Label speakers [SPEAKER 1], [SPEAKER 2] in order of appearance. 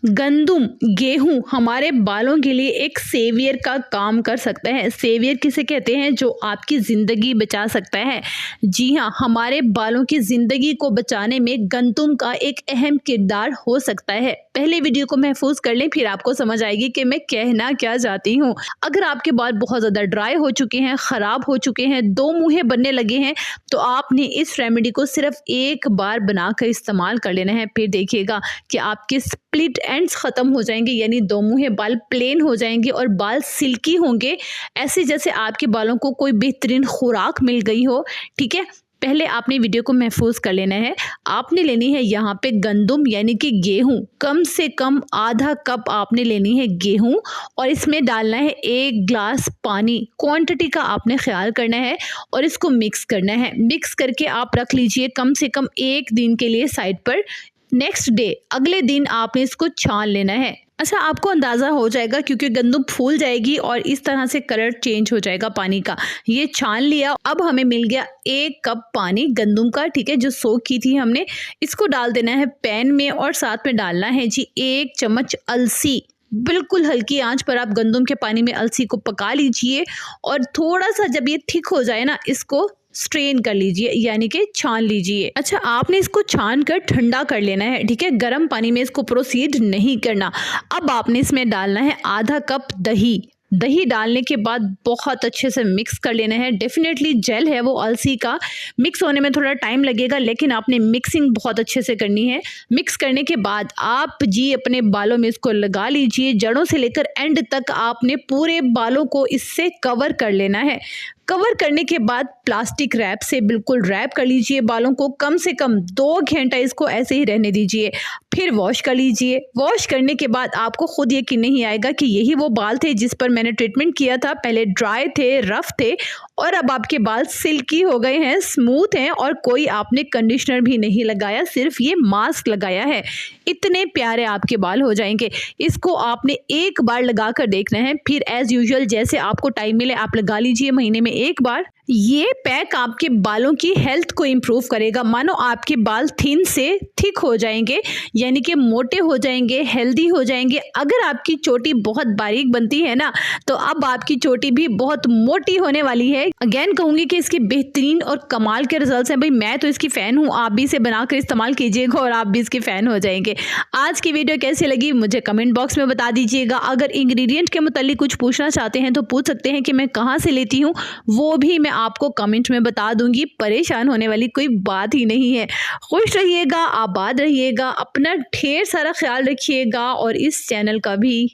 [SPEAKER 1] गंदुम, गेहूं हमारे बालों के लिए एक सेवियर का काम कर सकता है। सेवियर किसे कहते हैं? जो आपकी ज़िंदगी बचा सकता है। जी हाँ, हमारे बालों की ज़िंदगी को बचाने में गंदुम का एक अहम किरदार हो सकता है। पहले वीडियो को महफूज कर लें, फिर आपको समझ आएगी कि मैं कहना क्या चाहती हूँ। अगर आपके बाल बहुत ज़्यादा ड्राई हो चुके हैं, ख़राब हो चुके हैं, दो मुँहे बनने लगे हैं, तो आपने इस रेमेडी को सिर्फ एक बार बनाकर इस्तेमाल कर लेना है। फिर देखिएगा कि आपके स्प्लिट एंड्स ख़त्म हो जाएंगे, यानी दो मुँहे बाल प्लेन हो जाएंगे और बाल सिल्की होंगे, ऐसे जैसे आपके बालों को कोई बेहतरीन खुराक मिल गई हो। ठीक है, पहले आपने वीडियो को महफूज कर लेना है। आपने लेनी है यहाँ पे गंदुम यानी कि गेहूं, कम से कम आधा कप आपने लेनी है गेहूं और इसमें डालना है 1 ग्लास पानी। क्वांटिटी का आपने ख्याल करना है और इसको मिक्स करना है। मिक्स करके आप रख लीजिए कम से कम 1 दिन के लिए साइड पर। नेक्स्ट डे, अगले दिन आपने इसको छान लेना है। अच्छा, आपको अंदाज़ा हो जाएगा क्योंकि गंदुम फूल जाएगी और इस तरह से कलर चेंज हो जाएगा पानी का। ये छान लिया, अब हमें मिल गया 1 कप पानी गंदुम का, ठीक है, जो सोक की थी हमने। इसको डाल देना है पैन में और साथ में डालना है जी 1 चम्मच अलसी। बिल्कुल हल्की आंच पर आप गंदुम के पानी में अलसी को पका लीजिए और थोड़ा सा जब ये थिक हो जाए ना, इसको स्ट्रेन कर लीजिए यानी कि छान लीजिए। अच्छा, आपने इसको छान कर ठंडा कर लेना है, ठीक है, गर्म पानी में इसको प्रोसीड नहीं करना। अब आपने इसमें डालना है आधा कप दही। दही डालने के बाद बहुत अच्छे से मिक्स कर लेना है। डेफिनेटली जेल है वो अलसी का, मिक्स होने में थोड़ा टाइम लगेगा, लेकिन आपने मिक्सिंग बहुत अच्छे से करनी है। मिक्स करने के बाद आप जी अपने बालों में इसको लगा लीजिए, जड़ों से लेकर एंड तक आपने पूरे बालों को इससे कवर कर लेना है। कवर करने के बाद प्लास्टिक रैप से बिल्कुल रैप कर लीजिए बालों को। कम से कम 2 घंटा इसको ऐसे ही रहने दीजिए, फिर वॉश कर लीजिए। वॉश करने के बाद आपको खुद यकीन नहीं आएगा कि यही वो बाल थे जिस पर मैंने ट्रीटमेंट किया था। पहले ड्राई थे, रफ थे और अब आपके बाल सिल्की हो गए हैं, स्मूथ हैं और कोई आपने कंडीशनर भी नहीं लगाया, सिर्फ ये मास्क लगाया है। इतने प्यारे आपके बाल हो जाएंगे। इसको आपने एक बार लगा कर देखना है, फिर एज यूजुअल जैसे आपको टाइम मिले आप लगा लीजिए महीने में एक बार। ये पैक आपके बालों की हेल्थ को इम्प्रूव करेगा। मानो आपके बाल थिन से थिक हो जाएंगे, यानी कि मोटे हो जाएंगे, हेल्दी हो जाएंगे। अगर आपकी चोटी बहुत बारीक बनती है ना, तो अब आपकी चोटी भी बहुत मोटी होने वाली है। अगेन कहूंगी कि इसके बेहतरीन और कमाल के रिजल्ट्स हैं। भाई मैं तो इसकी फ़ैन हूँ, आप भी इसे बनाकर इस्तेमाल कीजिएगा और आप भी इसके फ़ैन हो जाएंगे। आज की वीडियो कैसी लगी मुझे कमेंट बॉक्स में बता दीजिएगा। अगर इंग्रेडिएंट के मुतालिक कुछ पूछना चाहते हैं तो पूछ सकते हैं कि मैं कहाँ से लेती हूँ, वो भी मैं आपको कमेंट में बता दूंगी। परेशान होने वाली कोई बात ही नहीं है। खुश रहिएगा, आबाद रहिएगा, अपना ढेर सारा ख्याल रखिएगा और इस चैनल का भी।